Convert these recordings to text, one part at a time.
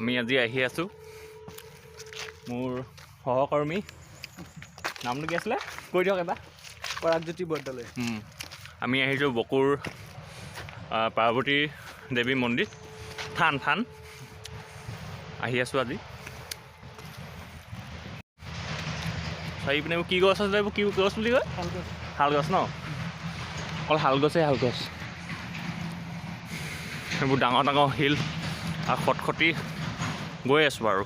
আমি আজি আহি আছোঁ মোৰ সহকৰ্মী নামটো কি আছিলে কৈ দিয়ক এবাৰ পৰাগজ্যোতি বৰদলৈ আমি আহিছোঁ বকুৰ পাৰ্বতী দেৱী মন্দিৰ থান আহি আছোঁ আজি চাৰিপিনে কি গছ আছে এইবোৰ কি গছ বুলি কয় শাল গছ ন অকল শাল গছেই শাল গছ এইবোৰ ডাঙৰ ডাঙৰ শিল আৰু খটখটি গৈ আছোঁ আৰু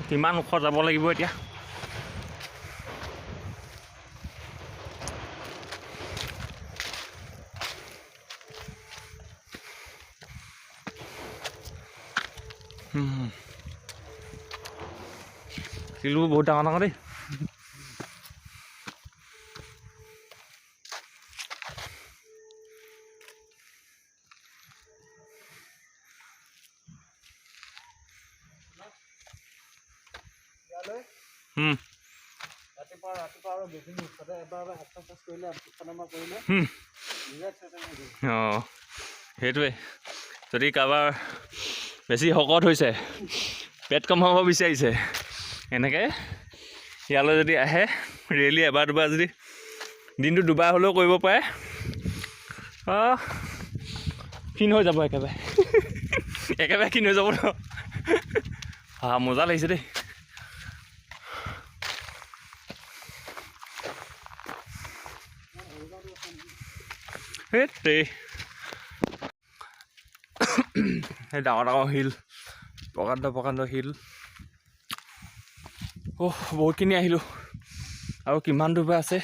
কিমান ওখ যাব লাগিব এতিয়া শিলবোৰ বহুত ডাঙৰ ডাঙৰ দেই সেইটোৱে যদি কাৰোবাৰ বেছি শকত হৈছে পেট কমাব বিচাৰিছে এনেকৈ ইয়ালৈ যদি আহে ৰেলি এবাৰ দুবাৰ যদি দিনটো দুবাৰ হ'লেও কৰিব পাৰে ক্ষীণ হৈ যাব একেবাৰে ক্ষীণ হৈ যাব ন মজা লাগিছে দেই সেই ডাঙৰ ডাঙৰ শিল প্ৰকাণ্ড শিল বহুতখিনি আহিলোঁ আৰু কিমান দূৰ আছে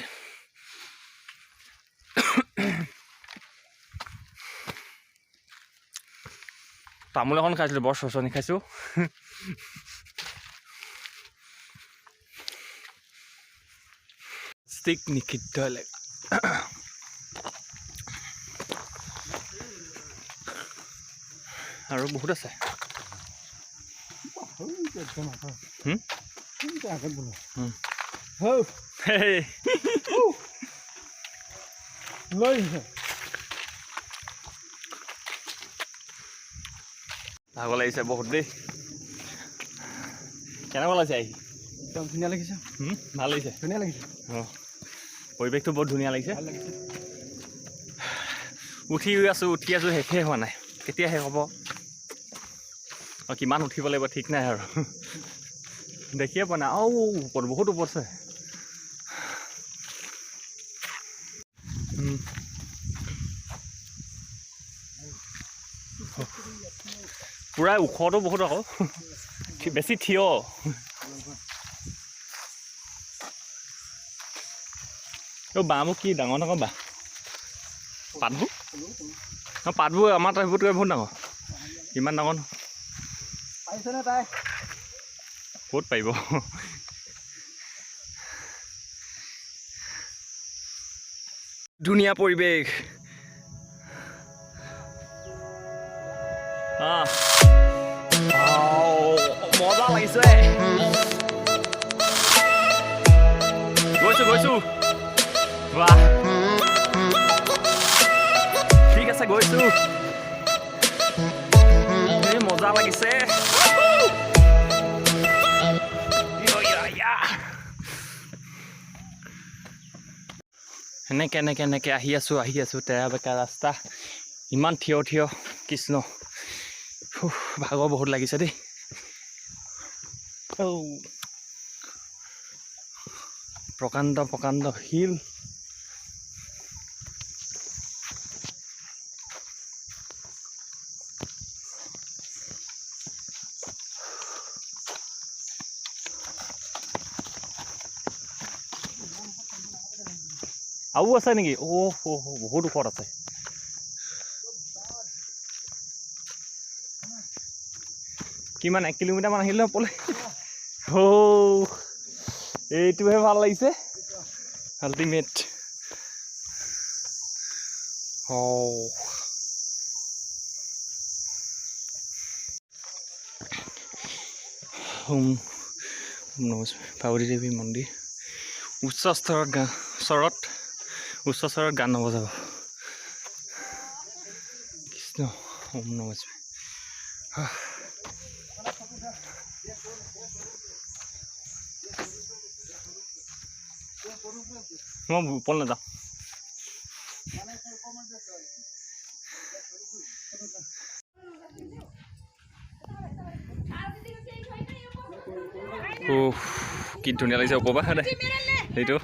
তামোল এখন খাইছিলোঁ বৰ চচনি খাইছোঁ ষ্টিক নিষিদ্ধ আৰু বহুত আছে ভাগৰ লাগিছে বহুত দেই কেনেকুৱা লাগিছে আহি একদম ধুনীয়া লাগিছে ভাল লাগিছে ধুনীয়া লাগিছে পৰিৱেশটো বহুত ধুনীয়া লাগিছে উঠি আছোঁ শেষেই হোৱা নাই কেতিয়া শেষ হ'ব কিমান উঠিব লাগিব ঠিক নাই আৰু দেখিয়ে পোৱা নাই ওপৰত বহুত ওপৰত আছে পুৰা ওখটো বহুত আকৌ বেছি থিয় বাঁহবোৰ কি ডাঙৰ ডাঙৰ বাঁহ পাতবোৰ আমাৰ সেইবোৰতকৈ বহুত ডাঙৰ ইমান ডাঙৰ পাৰিছেনে তাই ক'ত পাৰিব ধুনীয়া পৰিৱেশ মজা লাগিছে গৈছোঁ বাহ ঠিক আছে গৈছোঁ মজা লাগিছে এনেকে আহি আছোঁ তেৰা বেকা ৰাস্তা ইমান থিয় কৃষ্ণ ভাগৰ বহুত লাগিছে দেই প্ৰকাণ্ড শিল আৰু আছে নেকি বহুত ওপৰত আছে কিমান 1 কিলোমিটাৰ মান আহিলে ওপৰলৈ এইটোহে ভাল লাগিছে আল্টিমেট পাৰ্বতী দেৱী মন্দিৰ উচ্চ স্তৰত গান নবজাব কৃষ্ণ ওম নমঃ শিৱায় মই ওপৰত নাযাওঁ কি ধুনীয়া লাগিছে ওপৰ পৰা দে এইটো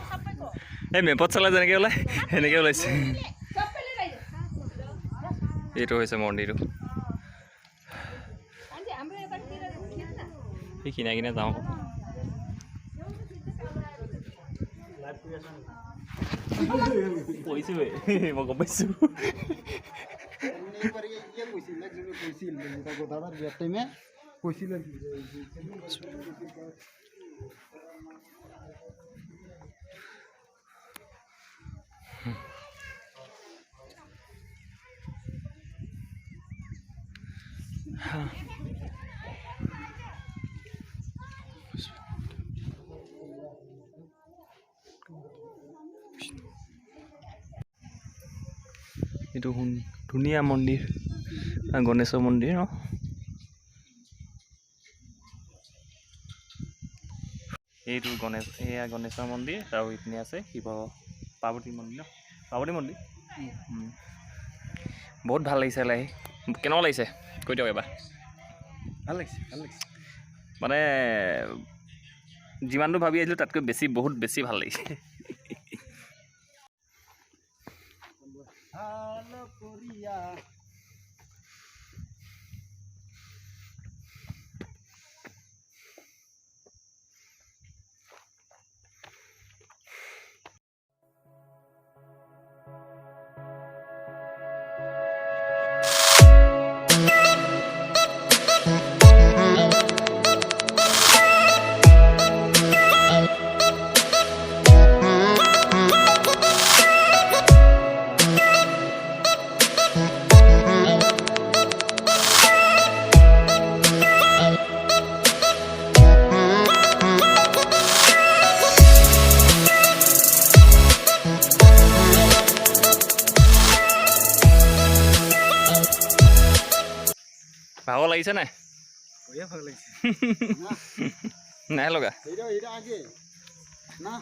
এই মেপত চালে যেনেকৈ ওলায় সেনেকৈ ওলাইছে এইটো হৈছে মন্দিৰটো সেই কিনাই কিনাই যাওঁ কৈছোঁ মই গম পাইছোঁ এইটো ধুনীয়া মন্দিৰ গণেশৰ মন্দিৰ ন এইটো এয়া গণেশৰ মন্দিৰ আৰু ইপিনে আছে শিৱ পাৰ্বতী মন্দিৰ ন পাৰ্বতী মন্দিৰ বহুত ভাল লাগিছে লাহি কেনেকুৱা লাগিছে কৈ দিয়ক এবাৰ ভাল লাগিছে মানে যিমানটো ভাবি আহিছিলোঁ তাতকৈ বেছি বহুত বেছি ভাল লাগিছে ভাগৰ লাগিছে নাই ভাগ লাগিছে নাই লগা না